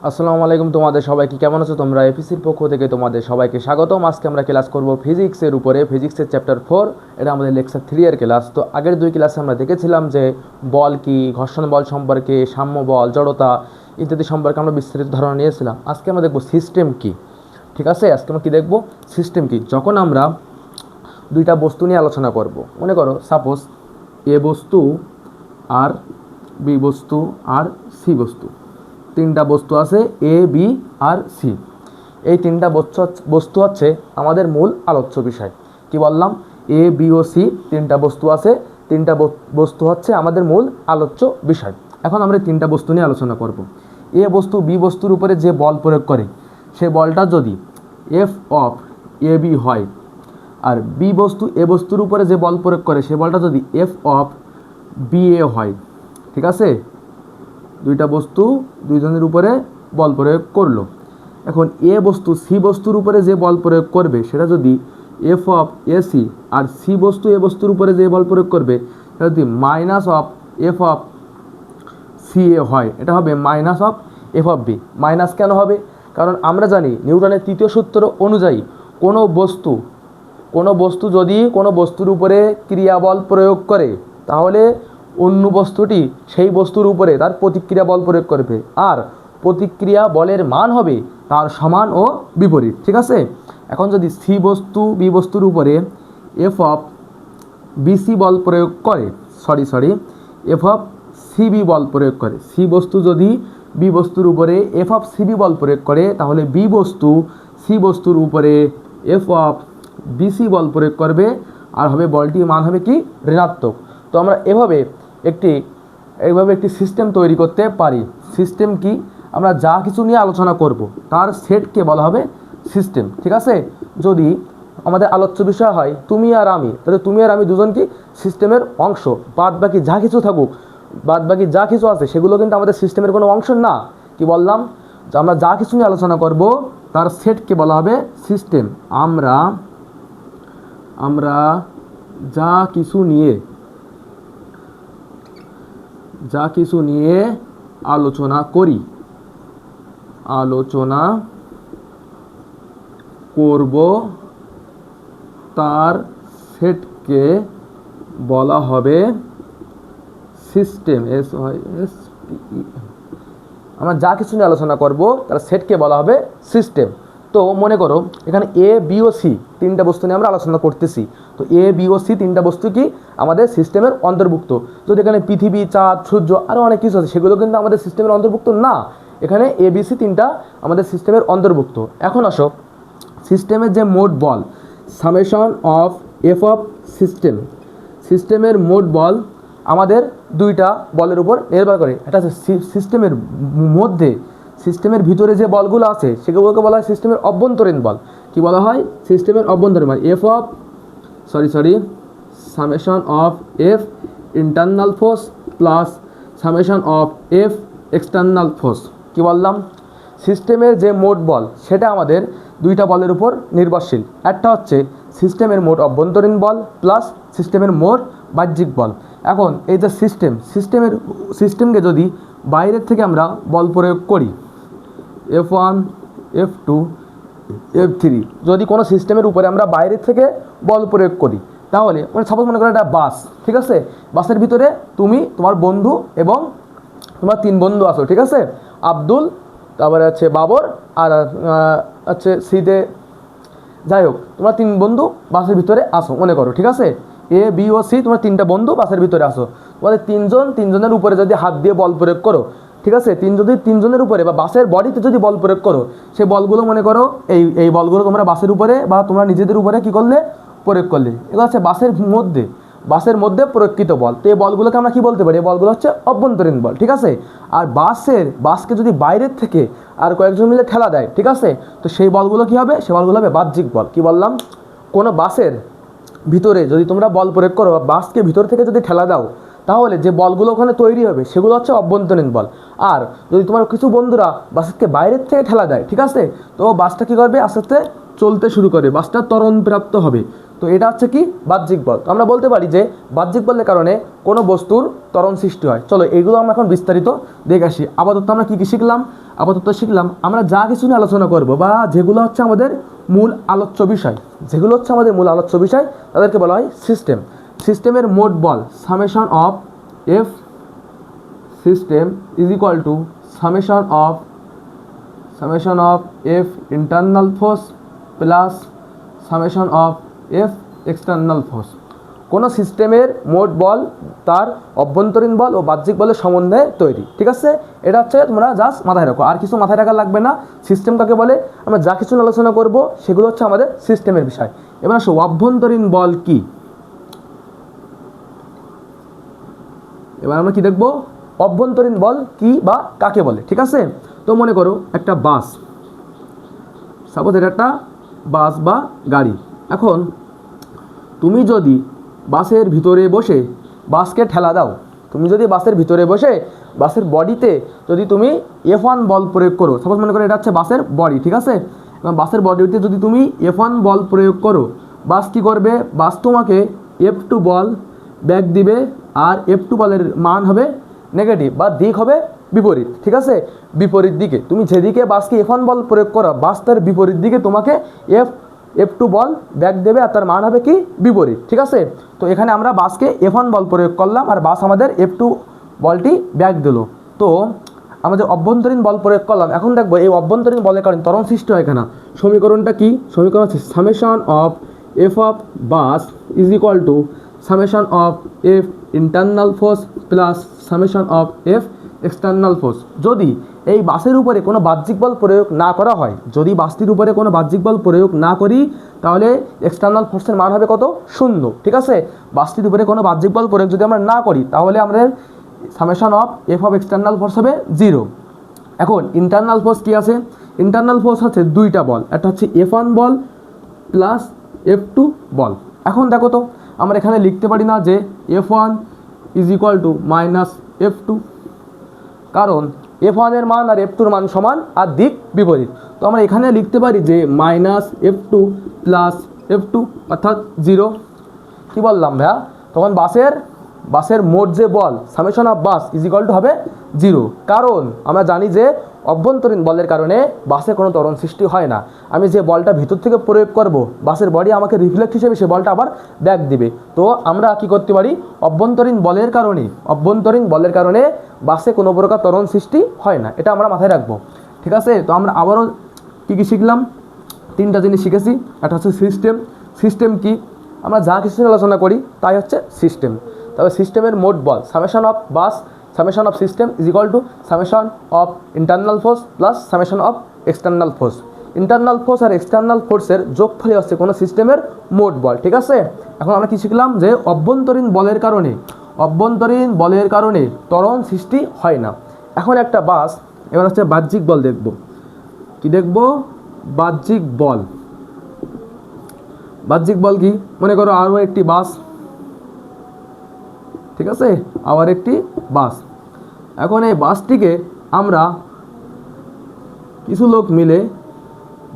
আসসালামু আলাইকুম, তোমাদের সবাইকে কেমন আছো তোমরা? এপিসির পক্ষ থেকে তোমাদের সবাইকে স্বাগতম। আজকে আমরা ক্লাস করব ফিজিক্সের উপরে, ফিজিক্সের চ্যাপ্টার 4। এটা আমাদের লেকচার 3 এর ক্লাস। তো আগের দুই ক্লাসে আমরা দেখেছিলাম যে বল কি, ঘর্ষণ বল সম্পর্কে, সাম্য বল, জড়তা ইত্যাদি সম্পর্কে আমরা বিস্তারিত ধারণা নিয়েছিলাম। আজকে আমরা দেখব সিস্টেম কি। ঠিক আছে, আজকে আমরা কী দেখব? সিস্টেম কি। যখন আমরা দুইটা বস্তু নিয়ে আলোচনা করব, মনে করো সাপোজ এ বস্তু আর বি বস্তু আর সি বস্তু, তিনটা বস্তু আছে এ, বি আর সি। এই তিনটা বস্তু হচ্ছে আমাদের মূল আলোচ্য বিষয়। কি বললাম? এ, বি ও সি তিনটা বস্তু আছে, তিনটা বস্তু হচ্ছে আমাদের মূল আলোচ্য বিষয়। এখন আমরা তিনটা বস্তু নিয়ে আলোচনা করব। এ বস্তু বি বস্তুর উপরে যে বল প্রয়োগ করে, সে বলটা যদি এফ অফ এ বি হয়, আর বি বস্তু এ বস্তুর উপরে যে বল প্রয়োগ করে, সে বলটা যদি এফ অফ বি এ হয়। ঠিক আছে, দুইটা বস্তু দুইজনের উপরে বল প্রয়োগ করলো। এখন এ বস্তু সি বস্তুর উপরে যে বল প্রয়োগ করবে, সেটা যদি এফ অফ এ সি, আর সি বস্তু এ বস্তুর উপরে যে বল প্রয়োগ করবে, সেটা যদি minus of F of C A হয়, এটা হবে minus of F of B. Minus কেন হবে? কারণ আমরা জানি নিউটনের তৃতীয় সূত্র অনুযায়ী কোনো বস্তু যদি কোনো বস্তুর উপরে ক্রিয়া বল প্রয়োগ করে, তাহলে অন্য বস্তুটি সেই বস্তুর উপরে তার প্রতিক্রিয়া বল প্রয়োগ করবে, আর প্রতিক্রিয়া বলের মান হবে তার সমান ও বিপরীত। ঠিক আছে, এখন যদি সি বস্তু বি বস্তুর উপরে এফ অফ বিসি বল প্রয়োগ করে, এফ অফ সিবি বল প্রয়োগ করে, সি বস্তু যদি বি বস্তুর উপরে এফ অফ সিবি বল প্রয়োগ করে, তাহলে বি বস্তু সি বস্তুর উপরে এফ অফ বিসি বল প্রয়োগ করবে, আর হবে বলটির মান হবে কি? ঋণাত্মক। তো আমরা এইভাবে একটি সিস্টেম তৈরি করতে পারি। সিস্টেম কি? আমরা যা কিছু নিয়ে আলোচনা করব তার সেটকে বলা হবে সিস্টেম। ঠিক আছে, যদি আমাদের আলোচ্য বিষয় হয় তুমি আর আমি, তাহলে তুমি আর আমি দুজন কি সিস্টেমের অংশ। বাদ বাকি যা কিছু থাকুক, বাদ বাকি যা কিছু আছে, সেগুলো কিন্তু আমাদের সিস্টেমের কোনো অংশ না। কি বললাম? আমরা যা কিছু নিয়ে আলোচনা করব তার সেটকে বলা হবে সিস্টেম। আমরা যা কিছু নিয়ে আলোচনা করব তার সেটকে বলা হবে সিস্টেম। আমরা যা কিছু নিয়ে আলোচনা করব তার সেটকে বলা হবে সিস্টেম। তো মনে করো এখানে এ, বি ও সি তিনটা বস্তু নিয়ে আমরা আলোচনা করতেছি। তো এ, বি ও সি তিনটা বস্তু কি আমাদের সিস্টেমের অন্তর্ভুক্ত। যদি এখানে পৃথিবী, চাঁদ, সূর্য আরও অনেক কিছু আছে, সেগুলো কিন্তু আমাদের সিস্টেমের অন্তর্ভুক্ত না। এখানে এ, বি, সি তিনটা আমাদের সিস্টেমের অন্তর্ভুক্ত। এখন আসো, সিস্টেমের যে মোট বল, সামেশন অফ এফ অফ সিস্টেমের মোট বল আমাদের দুইটা বলের উপর নির্ভর করে। এটা হচ্ছে সিস্টেমের ভিতরে যে বলগুলো আছে, সেগুলোকে বলা হয় সিস্টেমের অভ্যন্তরীণ বল। কি বলা হয়? সিস্টেমের অভ্যন্তরীণ বল। Summation of F internal force plus summation of F external force. কি বললাম? সিস্টেমের যে মোট বল, সেটা আমাদের দুইটা বলের উপর নির্ভরশীল। একটা হচ্ছে সিস্টেমের মোট অভ্যন্তরীণ বল প্লাস সিস্টেমের মোট বাহ্যিক বল। এখন এই যে সিস্টেমকে যদি বাইরের থেকে আমরা বল প্রয়োগ করি, F1, F2, F3, যদি কোনো সিস্টেমের উপরে আমরা বাইরের থেকে বল প্রয়োগ করি, তাহলে সাপোজ মনে করো একটা বাস। ঠিক আছে, বাসের ভিতরে তুমি, তোমার বন্ধু এবং তোমার তিন বন্ধু আছো। ঠিক আছে, আব্দুল, তারপরে হচ্ছে বাবর, আর হচ্ছে সিদে। যাই হোক, তোমরা তিন বন্ধু বাসের ভিতরে আসো মনে করো। ঠিক আছে, এ, বি ও সি তোমরা তিনটা বন্ধু বাসের ভিতরে আসো। তোমাদের তিনজনের উপরে যদি হাত দিয়ে বল প্রয়োগ করো, ঠিক আছে, তিনজনের উপরে বা বাসের বডিতে যদি বল প্রয়োগ করো, সেই বলগুলো মনে করো এই বলগুলো তোমরা বাসের উপরে বা তোমরা নিজেদের উপরে কি করলে? প্রয়োগ করলে। এগুলো হচ্ছে বাসের মধ্যে প্রয়োগকৃত বল। তো এই বলগুলোকে আমরা কি বলতে পারি? এই বলগুলো হচ্ছে অভ্যন্তরীণ বল। ঠিক আছে, আর বাসকে যদি বাইরের থেকে আর কয়েকজন মিলে ঠেলা দেয়, ঠিক আছে, তো সেই বলগুলো কি হবে? সেই বলগুলো হবে বাহ্যিক বল। কি বললাম? কোনো বাসের ভিতরে যদি তোমরা বল প্রয়োগ করো বা বাসকে ভিতর থেকে যদি ঠেলা দাও, তাহলে যে বলগুলো ওখানে তৈরি হবে সেগুলো হচ্ছে অভ্যন্তরীণ বল। আর যদি তোমার কিছু বন্ধুরা বাসকে বাইরের থেকে ঠেলা দেয়, ঠিক আছে, তো বাসটা কী করবে? আস্তে আস্তে চলতে শুরু করবে, বাসটা ত্বরণ প্রাপ্ত হবে। তো এটা হচ্ছে কি? বাহ্যিক বল। তো আমরা বলতে পারি যে বাহ্যিক বলের কারণে কোনো বস্তুর ত্বরণ সৃষ্টি হয়। চলো এইগুলো আমরা এখন বিস্তারিত দেখে আসি। আপাতত আমরা কী কী শিখলাম? আপাতত শিখলাম। আমরা যা কিছু নিয়ে আলোচনা করব বা যেগুলো হচ্ছে আমাদের মূল আলোচ্য বিষয়, তাদেরকে বলা হয় সিস্টেম। সিস্টেমের মোট বল summation of F system is equal to summation of F internal force plus summation of F external force. কোনো সিস্টেমের মোট বল তার অভ্যন্তরীণ বল ও বাহ্যিক বলের সমন্বয়ে তৈরি। ঠিক আছে, এটা হচ্ছে তোমরা জাস্ট মাথায় রাখো, আর কিছু মাথায় রাখা লাগবে না। সিস্টেম কাকে বলে, আমরা যা কিছু আলোচনা করব সেগুলো হচ্ছে আমাদের সিস্টেমের বিষয়। এবার আসো অভ্যন্তরীণ বল কি। এবার আমরা কি দেখব, অভ্যন্তরীণ বল কি বা কাকে বলে। ঠিক আছে, তো মনে করো একটা বাস, সাপোজ এটা একটা বাস বা গাড়ি। এখন তুমি যদি বাসের ভিতরে বসে বাসকে ঠেলা দাও, বাসের বডিতে যদি তুমি F1 বল প্রয়োগ করো, সাপোজ মনে করো এটা হচ্ছে বাসের বডি। ঠিক আছে, বাসের বডিতে যদি তুমি F1 বল প্রয়োগ করো, বাস কী করবে, বাস তোমাকে F2 বল ব্যাক দিবে, আর F2 বলের মান হবে নেগেটিভ বা দিক হবে বিপরীত। ঠিক আছে, বিপরীত দিকে তুমি যেদিকে বাসকে F1 বল প্রয়োগ করো, বাস তার বিপরীত দিকে তোমাকে F2 বল ব্যাক দেবে, আর তার মান হবে কি বিপরীত। ঠিক আছে, তো এখানে আমরা বাসকে F1 বল প্রয়োগ করলাম আর বাস আমাদের F2 বলটি ব্যাক দিল। তো আমাদের অভ্যন্তরীণ বল প্রয়োগ করলাম। এখন দেখবো এই অভ্যন্তরীণ বলের কারণে ত্বরণ সৃষ্টি হয় কিনা। সমীকরণটা কি, সমীকরণ হচ্ছে summation of F of bus is equal to summation of F internal force plus summation of F external force. যদি এই বাসের উপরে কোনো বাহ্যিক বল প্রয়োগ না করা হয়, যদি বাসটির উপরে কোনো বাহ্যিক বল প্রয়োগ না করি, তাহলে এক্সটার্নাল ফোর্সের মান হবে কত, 0। ঠিক আছে, বাসটির উপরে কোনো বাহ্যিক বল প্রয়োগ যদি আমরা না করি, তাহলে আমাদের summation of F of external force হবে 0। এখন ইন্টারনাল ফোর্স কী আছে, ইন্টারনাল ফোর্স আছে দুইটা বল, একটা হচ্ছে F1 বল প্লাস F2 বল। এখন দেখো তো আমরা এখানে লিখতে পারি না যে F1 is equal two minus F2, কারণ F1 এর মান আর F2 এর মান সমান আর দিক বিপরীত। তো আমরা এখানে লিখতে পারি যে মাইনাস F2 প্লাস F2 অর্থাৎ 0। কী বললাম ভাইয়া, তখন বাসের মোট যে বল summation of bus is equal to হবে 0, কারণ আমরা জানি যে অভ্যন্তরীণ বলের কারণে বাসে কোনো ত্বরণ সৃষ্টি হয় না। আমি যে বলটা ভিতর থেকে প্রয়োগ করব, বাসের বডি আমাকে রিফ্লেক্ট হিসেবে সে বলটা আবার ব্যাক দিবে। তো আমরা কি করতে পারি, অভ্যন্তরীণ বলের কারণে বাসে কোনো প্রকার ত্বরণ সৃষ্টি হয় না, এটা আমরা মাথায় রাখবো। ঠিক আছে, তো আমরা আবারও কী শিখলাম, 3টা জিনিস শিখেছি। একটা হচ্ছে সিস্টেম কি, আমরা যা কিছু আলোচনা করি তাই হচ্ছে সিস্টেম। তবে সিস্টেমের মোট বল summation of bus, summation of system is equal to summation of internal force plus summation of external force. Internal force আর এক্সটার্নাল ফোর্সের যোগফলই হচ্ছে কোনো সিস্টেমের মোট বল। ঠিক আছে, এখন আমরা কি শিখলাম যে অভ্যন্তরীণ বলের কারণে ত্বরণ সৃষ্টি হয় না। এখন একটা বাস, এবার হচ্ছে বাহ্যিক বল দেখব। কি দেখব, বাহ্যিক বল কি, মনে করো আরও একটি বাস। ঠিক আছে, আবার একটি বাস। এখন এই বাসটিকে আমরা কিছু লোক মিলে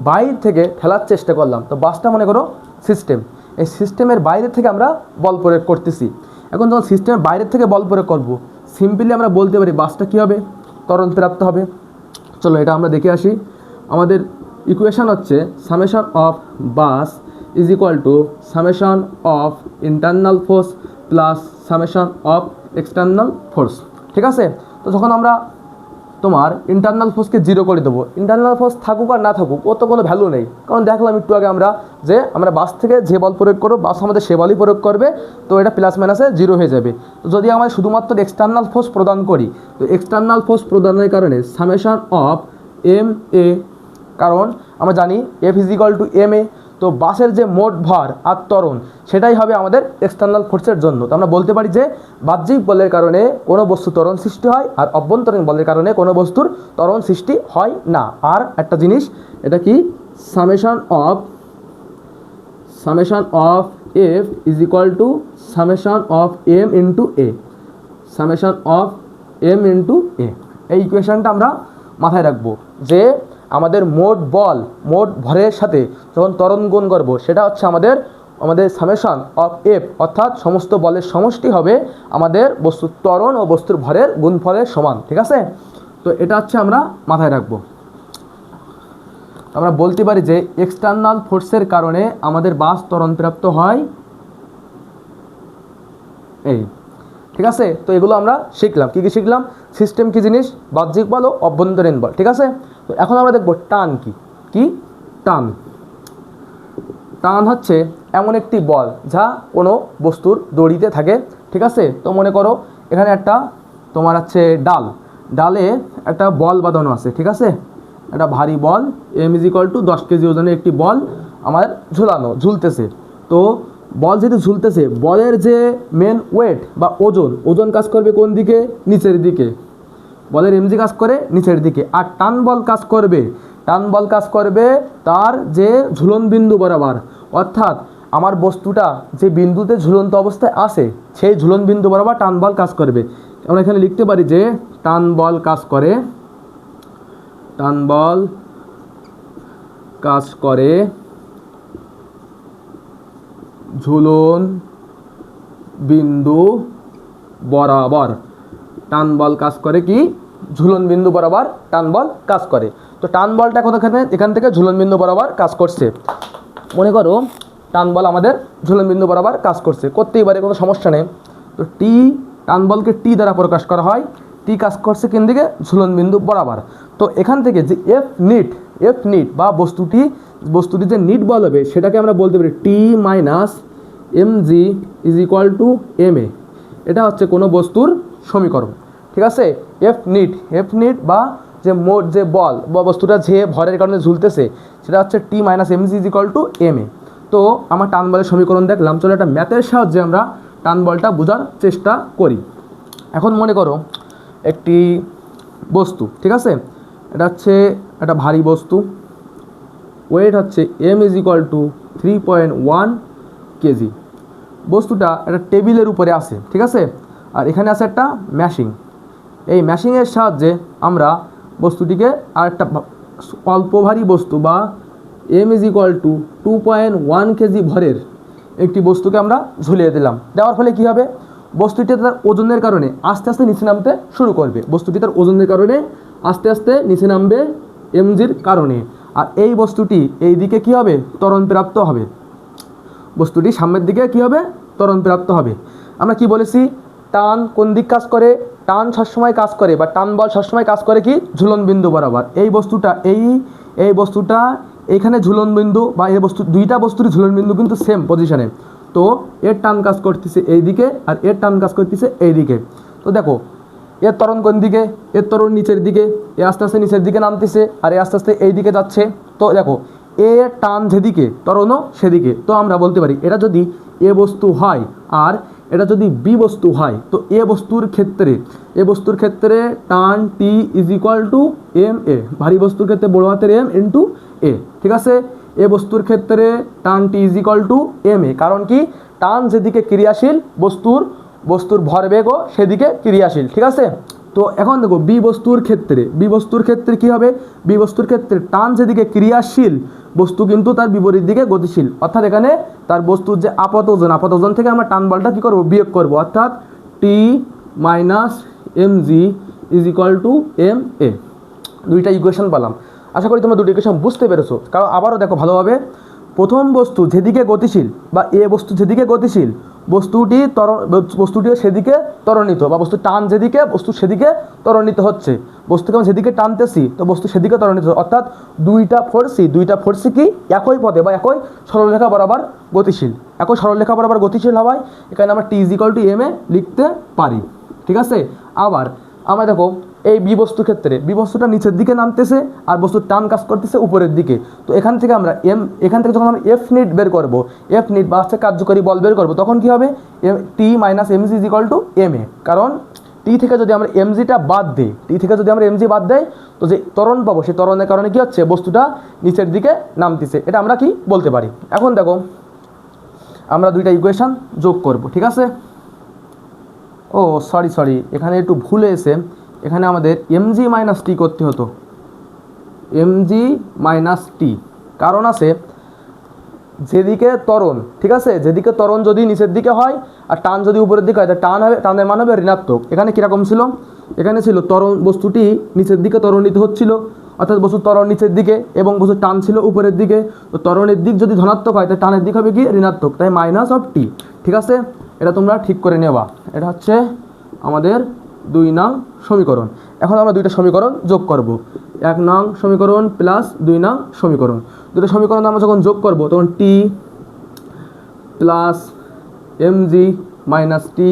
বাইরে থেকে ঠেলার চেষ্টা করলাম। তো বাসটা মনে করো সিস্টেম, এই সিস্টেমের বাইরে থেকে আমরা বল প্রয়োগ করতেছি। এখন যখন সিস্টেমের বাইরে থেকে বল প্রয়োগ করব, সিম্পলি আমরা বলতে পারি বাসটা কী হবে, ত্বরণ প্রাপ্ত হবে। চলো এটা আমরা দেখে আসি। আমাদের ইকুয়েশান হচ্ছে summation of bus is equal to summation of internal force plus summation of external force. ঠিক আছে, তো যখন আমরা তোমার ইন্টারনাল ফোর্সকে 0 করে দেবো, ইন্টারনাল ফোর্স থাকুক আর না থাকুক ওর তো কোনো ভ্যালু নেই, কারণ দেখলাম একটু আগে আমরা বাস থেকে যে বল প্রয়োগ করবো, বাস আমাদের সে বলই প্রয়োগ করবে, তো এটা প্লাস মাইনাসে 0 হয়ে যাবে। তো যদি আমরা শুধুমাত্র এক্সটার্নাল ফোর্স প্রদান করি, তো এক্সটার্নাল ফোর্স প্রদানের কারণে সামেশন অফ এম এ, কারণ আমরা জানি F is equal to M A, তো বাসের যে মোট ভর আর ত্বরণ সেটাই হবে আমাদের এক্সটার্নাল ফোর্সের জন্য। তো আমরা বলতে পারি যে বাহ্যিক বলের কারণে কোনো বস্তু ত্বরণ সৃষ্টি হয়, আর অভ্যন্তরীণ বলের কারণে কোনো বস্তুর ত্বরণ সৃষ্টি হয় না। আর একটা জিনিস, এটা কি, summation of F is equal to summation of M into A, summation of M into A. এই ইকুয়েশনটা আমরা মাথায় রাখবো যে আমাদের মোট ভরের সাথে যখন ত্বরণ গুণ করবো, সেটা হচ্ছে আমাদের সামেশন অফ এফ, অর্থাৎ সমস্ত বলের সমষ্টি হবে আমাদের বস্তুর ত্বরণ ও বস্তুর ভরের গুণফলের সমান। ঠিক আছে, তো তো এটা হচ্ছে আমরা মাথায় রাখবো। আমরা বলতে পারি যে এক্সটার্নাল ফোর্সের কারণে আমাদের বাস ত্বরণপ্রাপ্ত হয় এই, ঠিক আছে। তো এগুলো আমরা শিখলাম, কী কী শিখলাম, সিস্টেম কী জিনিস, বাহ্যিক বল ও অভ্যন্তরীণ বল, ঠিক আছে। তো এখন আমরা দেখব টান কি। কি টান? টান হচ্ছে এমন একটি বল যা কোনো বস্তুর দড়িতে থাকে, ঠিক আছে। তো মনে করো এখানে একটা তোমার হচ্ছে ডালে একটা বল বাঁধানো আছে, ঠিক আছে। একটা ভারী বল m = 10 কেজি ওজনের একটি বল আমার ঝুলতেছে। তো বল যেহেতু ঝুলতেছে, বলের যে মেন ওয়েট বা ওজন কাজ করবে কোন দিকে? নিচের দিকে। বলের mg কাজ করে নিচের দিকে। আর টান বল কাজ করবে তার যে ঝুলন বিন্দু বরাবর, অর্থাৎ আমার বস্তুটা যে বিন্দুতে ঝুলন্ত অবস্থায় আছে সেই ঝুলন বিন্দু বরাবর টান বল কাজ করবে। আমরা এখানে লিখতে পারি যে টান বল কাজ করে ঝুলন বিন্দু বরাবর। টান বল কাজ করে কি? ঝুলন বিন্দু বরাবর টান বল কাজ করে। তো টান বলটা এখান থেকে ঝুলন বিন্দু বরাবর কাজ করছে। মনে করো টান বল আমাদের ঝুলন বিন্দু বরাবর কাজ করতেই পারে, কোনো সমস্যা নেই। তো টান বলকে টি দ্বারা প্রকাশ করা হয়। টি কাজ করছে কোন দিকে? ঝুলন বিন্দু বরাবর। তো এখান থেকে যে এফ নিট বা বস্তুটি যে নিট বল হবে সেটাকে আমরা বলতে পারি টি মাইনাস mg = ma। এটা হচ্ছে কোনো বস্তুর সমীকরণ, ঠিক আছে। এফ নিট বা যে বল বা বস্তুটা যে ভরের কারণে ঝুলতেছে সেটা হচ্ছে টি মাইনাস mg = ma। তো আমার টান বলের সমীকরণ দেখলাম, চলো একটা ম্যাথের সাহায্যে আমরা টান বলটা বোঝার চেষ্টা করি। এখন মনে করো একটি বস্তু, ঠিক আছে। এটা হচ্ছে একটা ভারী বস্তু, ওয়েট হচ্ছে m = 3.1 কেজি। বস্তুটা একটা টেবিলের উপরে আছে, ঠিক আছে। আর এখানে আছে একটা মেশিন। এই মেশিনের সাহায্যে আমরা বস্তুটিকে আর একটা অল্প ভারী বস্তু বা m = 2.1 কেজি ভরের একটি বস্তুকে আমরা ঝুলিয়ে দিলাম। দেওয়ার ফলে কি হবে? বস্তুটি তার ওজনের কারণে আস্তে আস্তে নিচে নামতে শুরু করবে। আস্তে আস্তে নিচে নামবে mgর কারণে। আর এই বস্তুটি এই দিকে কি হবে? ত্বরণপ্রাপ্ত হবে। বস্তুটি সামনের দিকে কি হবে? ত্বরণপ্রাপ্ত হবে। আমরা কি বলেছি? টান কোন দিক কাজ করে? টান সবসময় কাজ করে বা টান বল সবসময় কাজ করে কি? ঝুলন বিন্দু বরাবর। এই বস্তুটা এইখানে ঝুলন বিন্দু বা দুইটা বস্তুর ঝুলন বিন্দু কিন্তু সেম পজিশনে। তো এর টান কাজ করতেছে এই দিকে আর এর টান কাজ করতেছে এই দিকে। তো দেখো এর ত্বরণ কোন দিকে? এর ত্বরণ নিচের দিকে। এ আস্তে আস্তে নিচের দিকে নামতেছে আর এ আস্তে আস্তে এই দিকে যাচ্ছে। তো দেখো এ টান যেদিকে ত্বরণও সেদিকে। তো আমরা বলতে পারি এটা যদি এ বস্তু হয় আর এটা যদি বি বস্তু হয়, তো এ বস্তুর ক্ষেত্রে টান টি = ma। ভারী বস্তুর ক্ষেত্রে বড় হাতের m × a, ঠিক আছে। এ বস্তুর ক্ষেত্রে টান টি = ma, কারণ কি? টান যেদিকে ক্রিয়াশীল বস্তুর ভরবেগও সেদিকে ক্রিয়াশীল, ঠিক আছে। তো এখন দেখো বি বস্তুর ক্ষেত্রে কি হবে? বি বস্তুর ক্ষেত্রে টান যেদিকে ক্রিয়াশীল বস্তু কিন্তু তার বিপরীত দিকে গতিশীল। অর্থাৎ এখানে তার বস্তুর যে আপাত ওজন থেকে আমরা টান বলটা কি করব? বিয়োগ করব। অর্থাৎ টি মাইনাস mg = ma। দুইটা ইকুয়েশন পেলাম। আশা করি তোমরা দুটো ইকুয়েশন বুঝতে পেরেছো। কারণ আবারও দেখো ভালোভাবে, প্রথম বস্তু যেদিকে গতিশীল বা এ বস্তু যেদিকে গতিশীল বস্তুটিও সেদিকে ত্বরণিত বা বস্তু টান যেদিকে বস্তু সেদিকে ত্বরণিত হচ্ছে। বস্তুকে আমি যেদিকে টানতেছি তো বস্তু সেদিকে ত্বরণিত, অর্থাৎ দুইটা ফোর্সই কি একই পথে বা একই সরলরেখা বরাবর গতিশীল হওয়ায় এখানে আমরা টি = ma লিখতে পারি, ঠিক আছে। আবার আমরা দেখো এই বি বস্তুটা নিচের দিকে নামতেছে আর বস্তুর টান কাজ করতেছে উপরের দিকে। তো এখান থেকে যখন আমরা এফ নিট বের করবো, বা হচ্ছে কার্যকরী বল বের করবো, তখন কি হবে? টি মাইনাস mg = ma। কারণ টি থেকে যদি আমরা mgটা বাদ দেই তো যে ত্বরণ পাবো সেই ত্বরণের কারণে কি হচ্ছে? বস্তুটা নিচের দিকে নামতেছে। এটা আমরা কি বলতে পারি। এখন দেখো আমরা দুইটা ইকুয়েশন যোগ করব, ঠিক আছে। ও সরি, এখানে একটু ভুল হয়েছে। এখানে আমাদের mg - t করতে হতো, mg - t। কারণ আছে যেদিকে ত্বরণ, ঠিক আছে, যেদিকে ত্বরণ যদি নিচের দিকে হয় আর টান যদি উপরের দিকে হয়, টানের মান হবে ঋণাত্মক। এখানে কীরকম ছিল? এখানে ছিল বস্তুটি নিচের দিকে ত্বরণিত হচ্ছিল, অর্থাৎ বস্তু ত্বরণ নিচের দিকে এবং বস্তু টান ছিল উপরের দিকে। তো ত্বরণের দিক যদি ধনাত্মক হয় তাই টানের দিক হবে কি ঋণাত্মক, তাই মাইনাস অফ টি। ঠিক আছে, এটা তোমরা ঠিক করে নেবা। এটা হচ্ছে আমাদের 2 নং সমীকরণ। এখন আমরা দুইটা সমীকরণ যোগ করব, 1 নং সমীকরণ প্লাস 2 নং সমীকরণ। দুটো সমীকরণ আমরা যখন যোগ করব তখন T plus mg minus T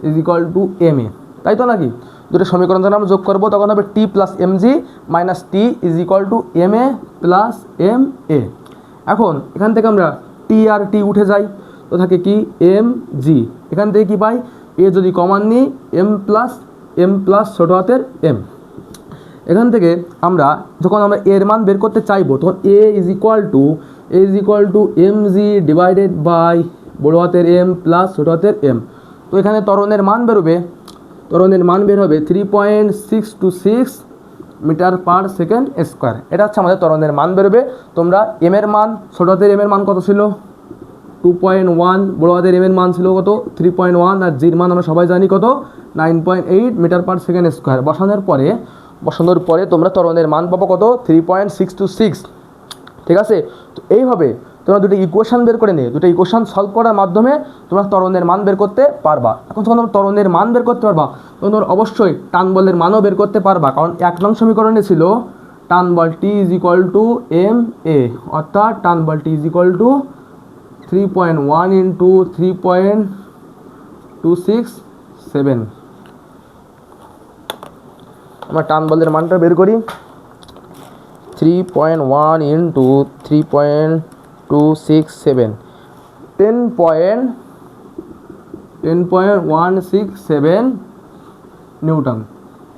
is equal to ma, তাই তো নাকি? দুটো সমীকরণ যখন আমরা যোগ করবো তখন হবে T plus mg minus T is equal to ma plus ma। এখন এখান থেকে আমরা টি আর টি উঠে যাই, তো থাকে কি mg, এখান থেকে কি পাই এ যদি কমন নিই m প্লাস ছোটো হাতের m। এখান থেকে আমরা যখন আমরা এর মান বের করতে চাইবো তখন a is equal to mg divided by বড় হাতের m প্লাস ছোটো হাতের m। তো এখানে ত্বরণের মান বের হবে 3.626 মিটার পার সেকেন্ড স্কোয়ার। এটা হচ্ছে আমাদের ত্বরণের মান বেরোবে। তোমরা এম এর মান, ছোটো হাতের এম এর মান কত ছিল 2.1, বড় হাতের এম এর মান ছিল কত 3.1, আর জির মান আমরা সবাই জানি কত 9.8 মিটার পার সেকেন্ড স্কোয়ার। বসানোর পরে তোমরা ত্বরণের মান পাবো কত 3.626। ঠিক আছে, তো এইভাবে তোমরা দুটো ইকুয়েশন বের করে নিয়ে দুটো ইকুয়েশন সলভ করার মাধ্যমে তোমরা ত্বরণের মান বের করতে পারবা। এখন যখন তোমরা ত্বরণের মান বের করতে পারবা তখন তোমরা অবশ্যই টান বলের মানও বের করতে পারবা, কারণ 1 নং সমীকরণে ছিল টান বল টি is equal to M A, অর্থাৎ টান বল টি ইজ ইকুয়াল টু 3.1 ইন্টু 3.267। আমরা টান বলের মানটা বের করি, 3.1 ইন্টু 3.267, 10.167 নিউটন।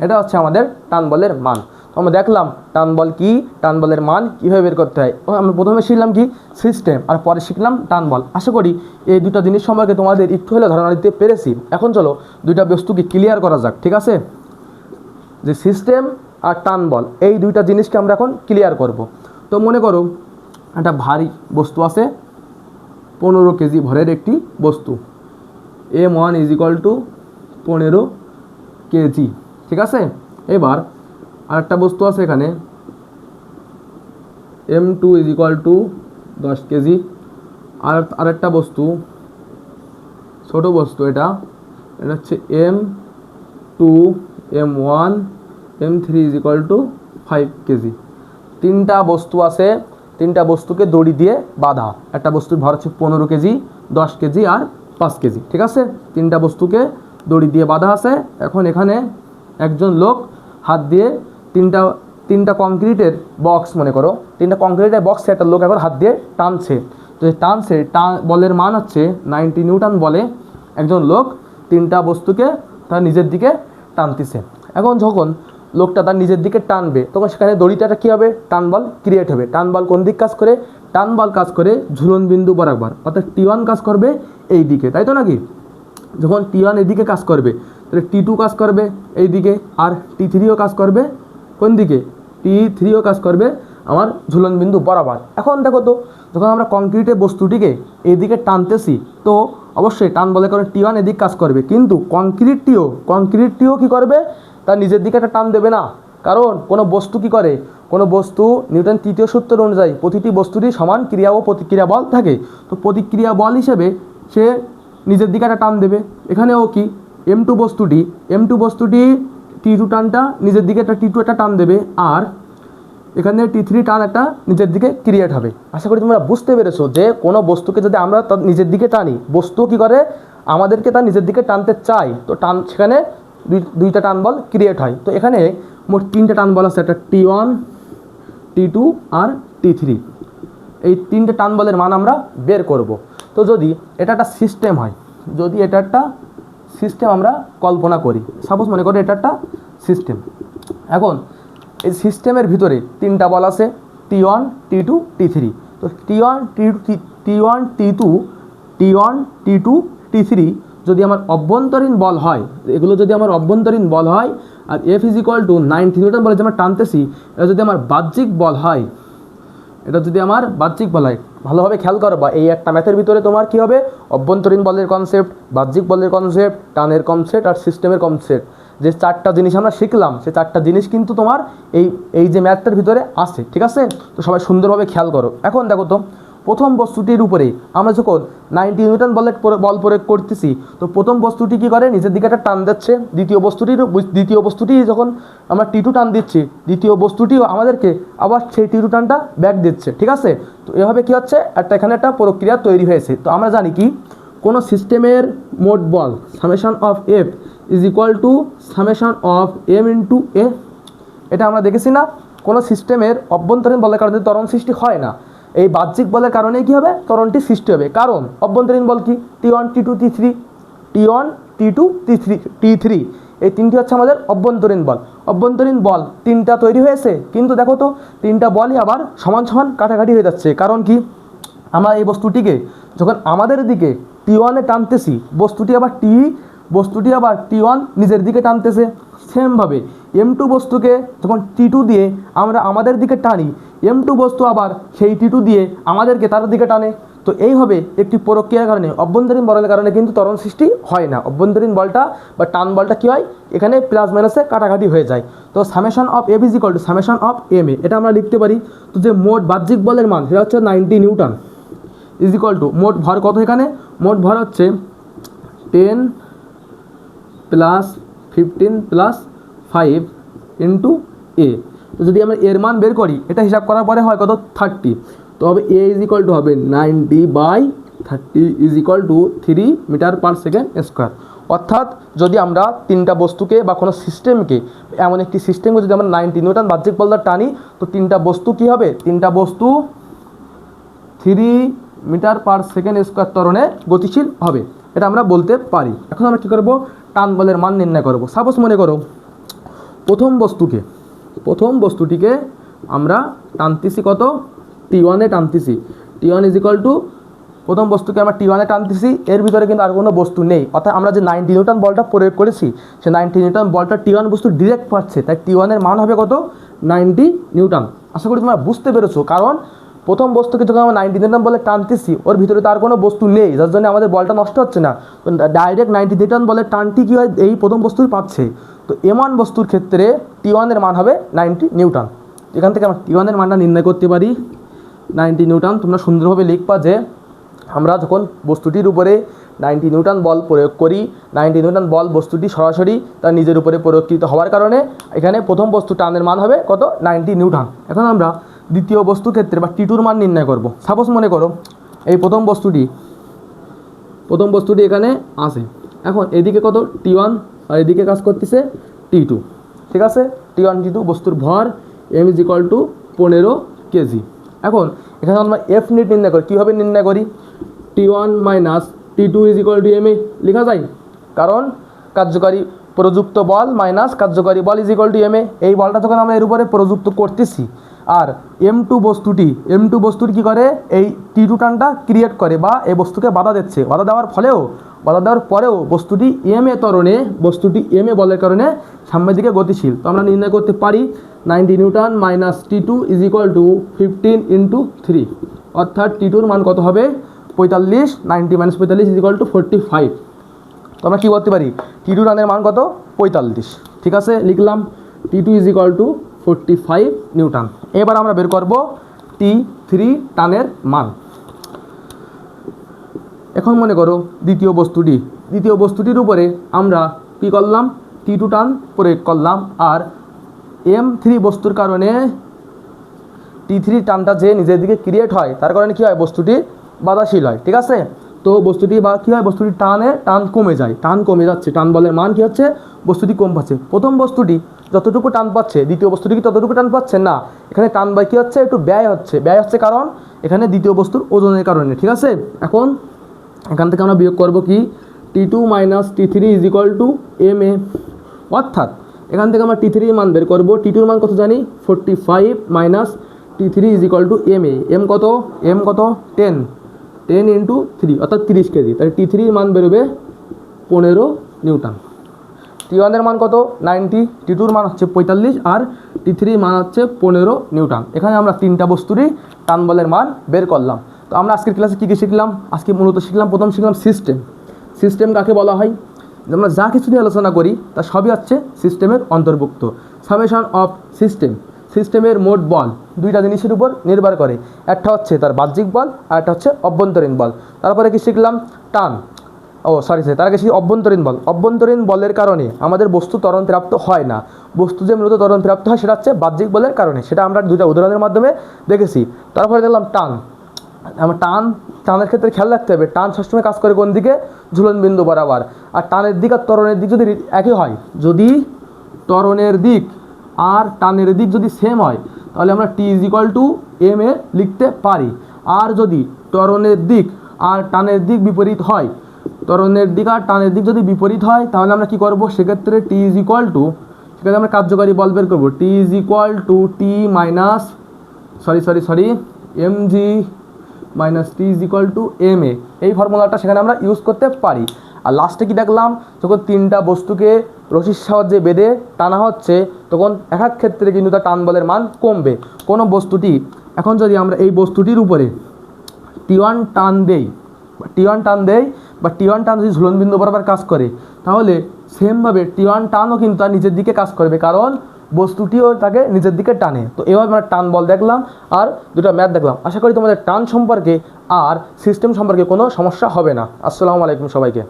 এটা হচ্ছে আমাদের টান বলের মান। তো আমরা দেখলাম টান বল কি, টান বলের মান কীভাবে বের করতে হয়। আমরা প্রথমে শিখলাম কি সিস্টেম, আর পরে শিখলাম টান বল। আশা করি এই দুটো জিনিস সম্পর্কে তোমাদের একটু হলে ধারণা দিতে পেরেছি। এখন চলো দুইটা বস্তুকে ক্লিয়ার করা যাক। ঠিক আছে, যে সিস্টেম আর টান বল এই দুইটা জিনিসকে আমরা এখন ক্লিয়ার করব। তো মনে করো একটা ভারী বস্তু আছে, 15 কেজি ভরের একটি বস্তু, m1 is equal two 15 KG. ঠিক আছে, এবার আরেকটা বস্তু আছে এখানে m2 is equal two 10 KG. আরেকটা বস্তু ছোট বস্তু, এটা হচ্ছে m2, m1, m3 is equal two 5 KG. তিনটা বস্তু আছে, তিনটা বস্তুকে দড়ি দিয়ে বাঁধা। একটা বস্তুর ভর হচ্ছে 15 কেজি, 10 কেজি আর 5 কেজি। ঠিক আছে, তিনটা বস্তুকে দড়ি দিয়ে বাঁধা আছে। এখন এখানে একজন লোক হাত দিয়ে তিনটা কংক্রিটের বক্স, মনে করো তিনটা কংক্রিটের বক্সে একটা লোক এখন হাত দিয়ে টানছে। তো বলের মান হচ্ছে 90 নিউটন বলে একজন লোক তিনটা বস্তুকে তার নিজের দিকে টানতেছে। এখন যখন লোকটা তার নিজের দিকে টানবে তখন সেখানে দড়িটাটা কী হবে, টান বল ক্রিয়েট হবে। টান বল কোন দিক কাজ করে, টান বল কাজ করে ঝুলন বিন্দু বরাবর, অর্থাৎ T1 কাজ করবে এই দিকে, তাই তো নাকি? যখন T1 এদিকে কাজ করবে তাহলে T2 কাজ করবে এই দিকে, আর T3ও কাজ করবে কোন দিকে, T3ও কাজ করবে আমার ঝুলন বিন্দু বরাবর। এখন দেখো তো যখন আমরা কংক্রিটের বস্তুটিকে এইদিকে টানতেছি তো অবশ্যই টান বলের কারণে T1 এদিকে কাজ করবে, কিন্তু কংক্রিটটিও কী করবে, তার নিজের দিকে একটা টান দেবে না। কারণ কোনো বস্তু কি করে, কোনো বস্তু নিউটন তৃতীয় সূত্র অনুযায়ী প্রতিটি বস্তুরই সমান ক্রিয়া ও প্রতিক্রিয়া বল থাকে। তো প্রতিক্রিয়া বল হিসেবে সে নিজের দিকে একটা টান দেবে। এখানেও কি M2 বস্তুটি T2 টানটা নিজের দিকে T2 একটা টান দেবে, আর এখানে T3 টান একটা নিজের দিকে ক্রিয়েট হবে। আশা করি তোমরা বুঝতে পেরেছো যে কোনো বস্তুকে যদি আমরা তার নিজের দিকে টানি, বস্তু কি করে আমাদেরকে তার নিজের দিকে টানতে চাই, তো সেখানে দুইটা টান বল ক্রিয়েট হয়। তো এখানে মোট 3টে টান বল আছে, একটা T1, T2 আর T3। এই 3টে টান বলের মান আমরা বের করব। তো যদি এটা একটা সিস্টেম হয়, যদি এটা একটা সিস্টেম আমরা কল্পনা করি, সাপোজ মনে করি এটা একটা সিস্টেম। এখন এই সিস্টেমের ভিতরে 3টা বল আছে, T1, T2, T3। তো T1, T2, T3 যদি আমার অভ্যন্তরীণ বল হয়, এগুলো যদি আমার অভ্যন্তরীণ বল হয়, আর F is equal two 90 Newton বলে যে আমরা টানতেছি, এটা যদি আমার বাহ্যিক বল হয়, ভালোভাবে খেয়াল করো, বা এই একটা ম্যাথের ভিতরে তোমার কি হবে, অভ্যন্তরীণ বলের কনসেপ্ট, বাহ্যিক বলের কনসেপ্ট, টানের কনসেপ্ট আর সিস্টেমের কনসেপ্ট যে 4টা জিনিস আমরা শিখলাম, সেই 4টা জিনিস কিন্তু তোমার এই যে ম্যাথটার ভিতরে আছে, ঠিক আছে? তো সবাই সুন্দরভাবে খেয়াল করো। এখন দেখো তো প্রথম বস্তুটির উপরে আমরা যখন 90 নিউটন বল প্রয়োগ করতেছি, তো প্রথম বস্তুটি কী করে, নিচের দিকে একটা টান দিচ্ছে। দ্বিতীয় বস্তুটি যখন আমরা T2 টান দিচ্ছি, দ্বিতীয় বস্তুটিও আমাদেরকে আবার সেই T2 টানটা ব্যাক দিচ্ছে, ঠিক আছে? তো এভাবে কী হচ্ছে, এখানে একটা প্রক্রিয়া তৈরি হয়েছে। তো আমরা জানি কি, কোনো সিস্টেমের মোট বল summation of F is equal to summation of M into A. এটা আমরা দেখেছি না, কোনো সিস্টেমের অভ্যন্তরীণ বলের কারণে ত্বরণ সৃষ্টি হয় না, এই বাহ্যিক বলের কারণে কী হবে, ত্বরণটি সৃষ্টি হবে। কারণ অভ্যন্তরীণ বল কি, T1 T2 T3, T1 T2 T3, এই তিনটি হচ্ছে আমাদের অভ্যন্তরীণ বল। অভ্যন্তরীণ বল 3টা তৈরি হয়েছে, কিন্তু দেখো তো 3টা বলই আবার সমান সমান কাটাকাটি হয়ে যাচ্ছে। কারণ কি, আমরা এই বস্তুটিকে যখন আমাদের দিকে T1-এ টানতেছি, বস্তুটি আবার T1 নিজের দিকে টানতেছে। সেমভাবে M2 বস্তুকে যখন T2 দিয়ে আমরা আমাদের দিকে টানি, M2 বস্তু আবার সেই T2 দিয়ে আমাদেরকে তার দিকে টানে। তো এইভাবে একটি প্রক্রিয়ার কারণে, অভ্যন্তরীণ বলের কারণে কিন্তু ত্বরণ সৃষ্টি হয় না। অভ্যন্তরীণ বলটা বা টান বলটা কী হয়, এখানে প্লাস মাইনাসে কাটাকাটি হয়ে যায়। তো summation of F is equal to summation of M A, এটা আমরা লিখতে পারি। তো যে মোট বাহ্যিক বলের মান সেটা হচ্ছে 90 নিউটন ইজ ইকুয়াল টু মোট ভর কত, এখানে মোট ভর হচ্ছে 10 প্লাস 15 প্লাস 5 ইন্টু এ। তো যদি আমরা এর মান বের করি, এটা হিসাব করার পরে হয় কত, 30। তো হবে এ ইজ ইকুয়াল টু হবে 90/30 is equal to 3 metre per second square. অর্থাৎ যদি আমরা 3টা বস্তুকে বা কোনো সিস্টেমকে, এমন একটি সিস্টেমকে যদি আমরা 90 নিউটন বাহ্যিক বল দ্বারা টানি, তো 3টা বস্তু কী হবে, 3টা বস্তু 3 মিটার পার সেকেন্ড স্কোয়ার ত্বরণে গতিশীল হবে, এটা আমরা বলতে পারি। এখন আমরা কী করব, টান বলের মান নির্ণয় করব। সাপোজ মনে করো প্রথম বস্তুটিকে আমরা টানতেছি কত, T1-এ টানতেছি। T1 ইজ ইকুয়াল টু, প্রথম বস্তুকে আমরা T1-এ টানতেছি, এর ভিতরে কিন্তু আর কোনো বস্তু নেই। অর্থাৎ আমরা যে 90 নিউটন বলটা প্রয়োগ করেছি, সে 90 নিউটন বলটা T1 বস্তু ডিরেক্ট পাচ্ছে, তাই T1-এর মান হবে কত, 90 নিউটন। আশা করি তোমরা বুঝতে পেরেছো। কারণ প্রথম বস্তুকে যখন আমরা 90 নিউটন বলে টানতেছি, ওর ভিতরে তার কোনো বস্তু নেই, যার জন্য আমাদের বলটা নষ্ট হচ্ছে না। ডাইরেক্ট 90 নিউটন বলের টানটি কী হয়, এই প্রথম বস্তুই পাচ্ছে। তো এমন বস্তুর ক্ষেত্রে T1-এর মান হবে 90 নিউটন। এখান থেকে আমরা T1-এর মানটা নির্ণয় করতে পারি 90 নিউটন। তোমরা সুন্দরভাবে লিখবা যে আমরা যখন বস্তুটির উপরে 90 নিউটন বল প্রয়োগ করি, 90 নিউটন বল বস্তুটি সরাসরি তার নিজের উপরে প্রয়োগকৃত হওয়ার কারণে এখানে প্রথম বস্তু টানের মান হবে কত, 90 নিউটন। এখন আমরা দ্বিতীয় বস্তু ক্ষেত্রে বা T2-র মান নির্ণয় করব। সাপোজ মনে করো এই প্রথম বস্তুটি এখানে আছে। এখন এদিকে কত, T1, আর এদিকে কাজ করতেছে T2, ঠিক আছে? T1 T2 বস্তুর ভর m is equal two 15 KG. এখন এখানে আমরা এফ নিট নির্ণয় করি, কীভাবে নির্ণয় করি, T1 minus T2 is equal to M A লেখা যায়। কারণ কার্যকারী প্রযুক্ত বল মাইনাস কার্যকারী বল is equal to M A. এই বলটা যখন আমরা এর উপরে প্রযুক্ত করতেছি, আর M2 বস্তুটি কী করে, এই T2 টানটা ক্রিয়েট করে বা এই বস্তুকে বাধা দিচ্ছে। বাধা দেওয়ার পরেও বস্তুটি এম এ বলের কারণে সামনের দিকে গতিশীল। তো আমরা নির্ণয় করতে পারি 90 Newton minus T2 is equal two 15 into 3, অর্থাৎ T2-র মান কত হবে, 45। 90 মাইনাস 45 ইজ ইকুয়াল টু 45। তো আমরা কী করতে পারি, T2 টানের মান কত, 45, ঠিক আছে? লিখলাম T2 is equal two 45 Newton. এবার আমরা বের করব T3 টানের মান। এখন মনে করো দ্বিতীয় বস্তুটির উপরে আমরা কী করলাম, T2 টান প্রয়োগ করলাম, আর M3 বস্তুর কারণে T3 টানটা যে নিজের দিকে ক্রিয়েট হয়, তার কারণে কী হয়, বস্তুটি বাধাশীল হয়, ঠিক আছে? তো বস্তুটি বা কী হয়, বস্তুটি টান কমে যায়, টান কমে যাচ্ছে, টান বলের মান কী হচ্ছে, বস্তুটি কম পাচ্ছে। প্রথম বস্তুটি যতটুকু টান পাচ্ছে, দ্বিতীয় বস্তুটি কি ততটুকু টান পাচ্ছে না, এখানে টান বাই কী হচ্ছে, একটু ব্যয় হচ্ছে কারণ এখানে দ্বিতীয় বস্তুর ওজনের কারণে, ঠিক আছে? এখন এখান থেকে আমরা বিয়োগ করব কি, T2 minus T3 is equal to M A. অর্থাৎ এখান থেকে আমরা T3 মান বের করব। T2-র মান কত জানি, 45 minus T3 is equal to M A. M কত, 10 ইন্টু 3, অর্থাৎ 30 কেজি। তাহলে T3-র মান বেরোবে 15 নিউটন। T1-এর মান কত, 90, T2-র মান হচ্ছে 45, আর T3-র মান হচ্ছে 15 নিউটন। এখানে আমরা 3টা বস্তুরই টান বলের মান বের করলাম। তো আমরা আজকের ক্লাসে কী শিখলাম, প্রথম শিখলাম সিস্টেম কাকে বলা হয়। আমরা যা কিছু নিয়ে আলোচনা করি তা সবই হচ্ছে সিস্টেমের অন্তর্ভুক্ত। সামেশন অফ সিস্টেমের মোট বল দুইটা জিনিসের উপর নির্ভর করে, একটা হচ্ছে তার বাহ্যিক বল আর একটা হচ্ছে অভ্যন্তরীণ বল। তারপরে কি শিখলাম? টান, তার আগে সেই অভ্যন্তরীণ বলের কারণে আমাদের বস্তু ত্বরণ প্রাপ্ত হয় না। বস্তু যে মূলত ত্বরণ প্রাপ্ত হয় সেটা হচ্ছে বাহ্যিক বলের কারণে, সেটা আমরা দুইটা উদাহরণের মাধ্যমে দেখেছি। তারপরে দেখলাম টান। আমার টানের ক্ষেত্রে খেয়াল রাখতে হবে, টান সবসময় কাজ করে কোন দিকে? ঝুলন বিন্দু বরাবর। আর টানের দিক আর ত্বরণের দিক যদি একই হয়, যদি ত্বরণের দিক আর টানের দিক যদি সেম হয়, তাহলে আমরা T=ma লিখতে পারি। আর যদি ত্বরণের দিক আর টানের দিক বিপরীত হয়, ত্বরণের দিক আর টানের দিক যদি বিপরীত হয়, তাহলে আমরা কি করব? সেক্ষেত্রে সেক্ষেত্রে আমরা কার্যকারী বল বের করবো। mg মাইনাস T=ma, এই ফর্মুলাটা সেখানে আমরা ইউজ করতে পারি। আর লাস্টে কি দেখলাম? যখন তিনটা বস্তুকে রশির সাহায্যে বেঁধে টানা হচ্ছে, তখন এক এক ক্ষেত্রে কিন্তু তার টান বলের মান কমবে। কোনো বস্তুটি, এখন যদি আমরা এই বস্তুটির উপরে T1 টান দেই বা T1 টান যদি ঝুলন বিন্দু বরাবর কাজ করে, তাহলে সেমভাবে T1 টানও কিন্তু তার নিচের দিকে কাজ করবে, কারণ বস্তুটিও তাকে নিচের দিকে টানে। তো এভাবে আমরা টান বল দেখলাম আর দুটো ম্যাথ দেখলাম। আশা করি তোমাদের টান সম্পর্কে আর সিস্টেম সম্পর্কে কোনো সমস্যা হবে না। আসসালামু আলাইকুম সবাইকে।